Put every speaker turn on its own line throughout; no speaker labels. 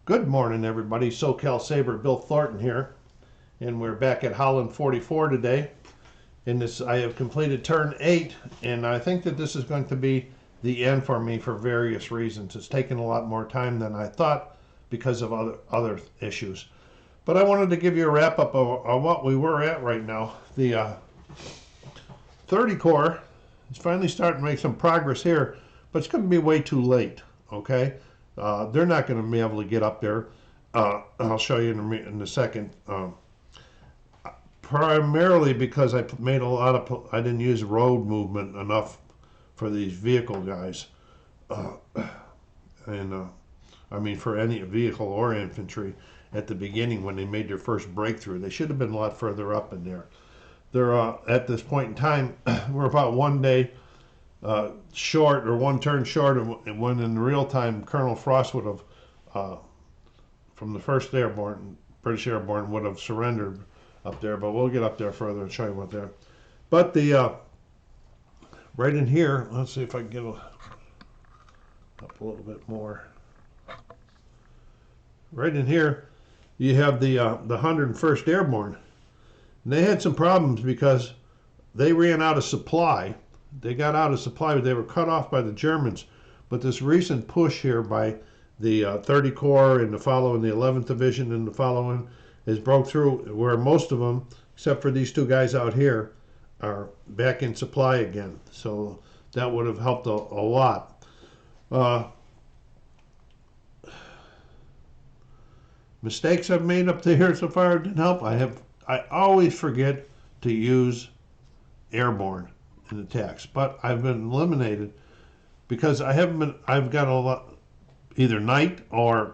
Good morning, everybody. SoCalsabre Bill Thornton here, and we're back at Holland 44 today. In this, I have completed turn 8, and I think that this is going to be the end for me for various reasons. It's taken a lot more time than I thought because of other issues. But I wanted to give you a wrap up of what we were at right now. The 30 core is finally starting to make some progress here, but it's going to be way too late. Okay. They're not going to be able to get up there. I'll show you in a second. Primarily because I made a lot of, I didn't use road movement enough for these vehicle guys. I mean for any vehicle or infantry at the beginning when they made their first breakthrough. They should have been a lot further up in there. They're at this point in time, we're about one day short, or one turn short of when in real time Colonel Frost would have, from the 1st Airborne, British Airborne, would have surrendered up there, but we'll get up there further and show you what there. But the, right in here, let's see if I can get up a little bit more. Right in here, you have the 101st Airborne. And they had some problems because they ran out of supply. They got out of supply, but they were cut off by the Germans. But this recent push here by the 30 Corps and the following, the 11th Division and the following, has broke through where most of them, except for these two guys out here, are back in supply again. So that would have helped a lot. Mistakes I've made up to here so far didn't help. I always forget to use airborne in attacks, but I've been eliminated because I've got a lot, either night or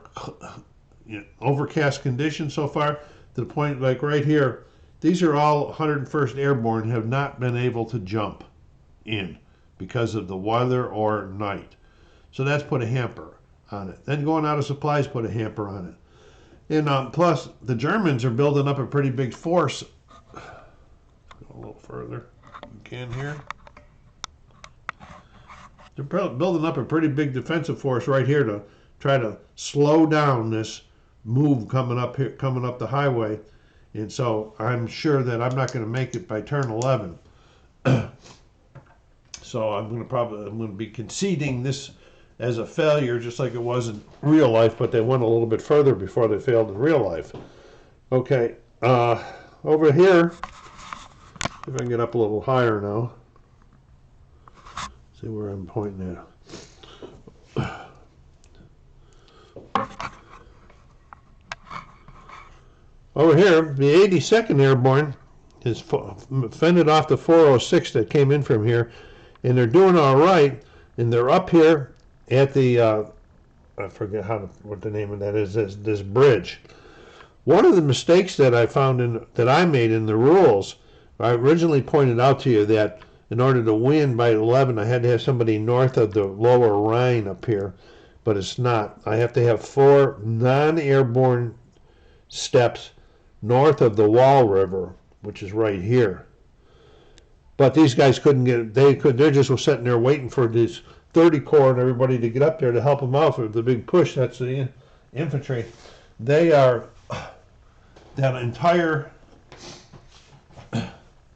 overcast conditions so far, to the point like right here, these are all 101st Airborne have not been able to jump in because of the weather or night. So that's put a hamper on it. Then going out of supplies put a hamper on it. And plus, the Germans are building up a pretty big force. Go a little further. You can here. They're building up a pretty big defensive force right here to try to slow down this move coming up here, coming up the highway. And so I'm sure that I'm not going to make it by turn 11. So I'm going to be conceding this as a failure, just like it was in real life, but they went a little bit further before they failed in real life. Okay, over here, if I can get up a little higher now, see where I'm pointing at. Over here, the 82nd Airborne has fended off the 406 that came in from here, and they're doing all right, and they're up here at the, I forget what the name of that is, this bridge. One of the mistakes that I found that I made in the rules, I originally pointed out to you that in order to win by 11, I had to have somebody north of the lower Rhine up here, but it's not. I have to have 4 non-airborne steps north of the Wall River, which is right here. But these guys couldn't get, they just were sitting there waiting for this 30 Corps and everybody to get up there to help them out for the big push. That's the infantry. They are, that entire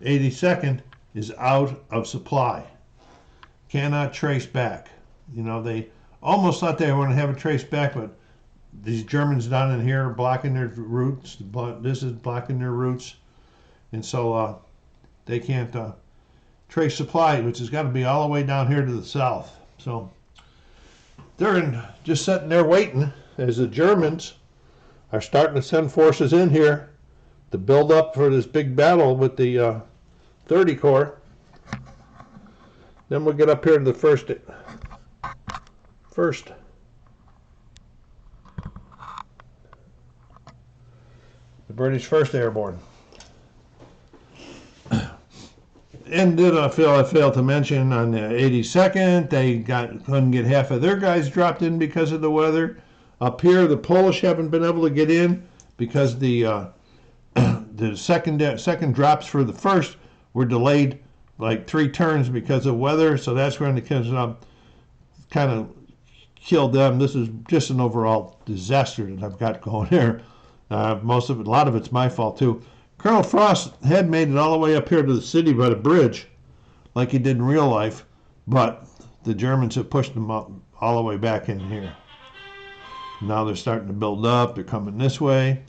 82nd is out of supply. Cannot trace back. You know, they almost thought they were going to have it traced back, but these Germans down in here are blocking their routes. This is blocking their routes. And so they can't trace supply, which has got to be all the way down here to the south. So they're just sitting there waiting as the Germans are starting to send forces in here to build up for this big battle with the 30 Corps. Then we'll get up here to the first. The British 1st Airborne. And did I failed to mention on the 82nd, they couldn't get half of their guys dropped in because of the weather. Up here, the Polish haven't been able to get in because the second drops for the first were delayed like 3 turns because of weather. So that's going to kind of killed them. This is just an overall disaster that I've got going here. Most of it, a lot of it's my fault too. Colonel Frost had made it all the way up here to the city by the bridge, like he did in real life, but the Germans have pushed them up all the way back in here. Now they're starting to build up. They're coming this way.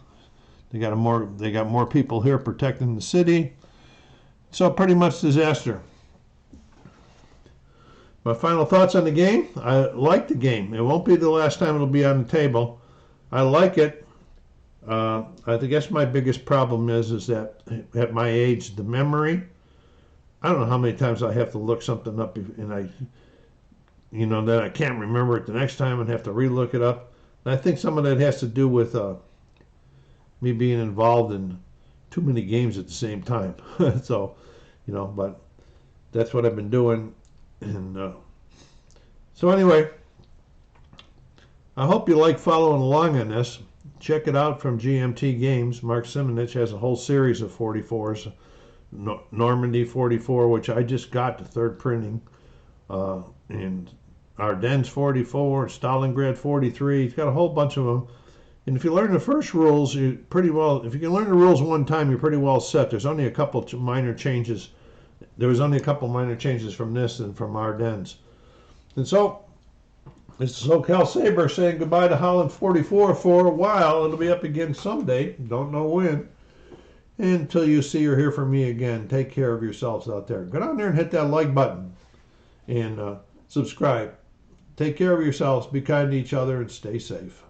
They got more people here protecting the city. So pretty much disaster. My final thoughts on the game. I like the game. It won't be the last time it'll be on the table. I like it. I guess my biggest problem is that at my age, the memory. I don't know how many times I have to look something up and then I can't remember it the next time and have to relook it up. And I think some of that has to do with me being involved in too many games at the same time. So, but that's what I've been doing. And so anyway, I hope you like following along on this. Check it out from GMT Games. Mark Simonich has a whole series of 44s. Normandy 44, which I just got the third printing. And Ardennes 44, Stalingrad 43. He's got a whole bunch of them. And if you learn the first rules, if you can learn the rules one time, you're pretty well set. There's only a couple minor changes. There was only a couple minor changes from this and from Ardennes. And so, it's SoCalsabre saying goodbye to Holland 44 for a while. It'll be up again someday. Don't know when. Until you see or hear from me again, take care of yourselves out there. Go down there and hit that like button. And subscribe. Take care of yourselves. Be kind to each other and stay safe.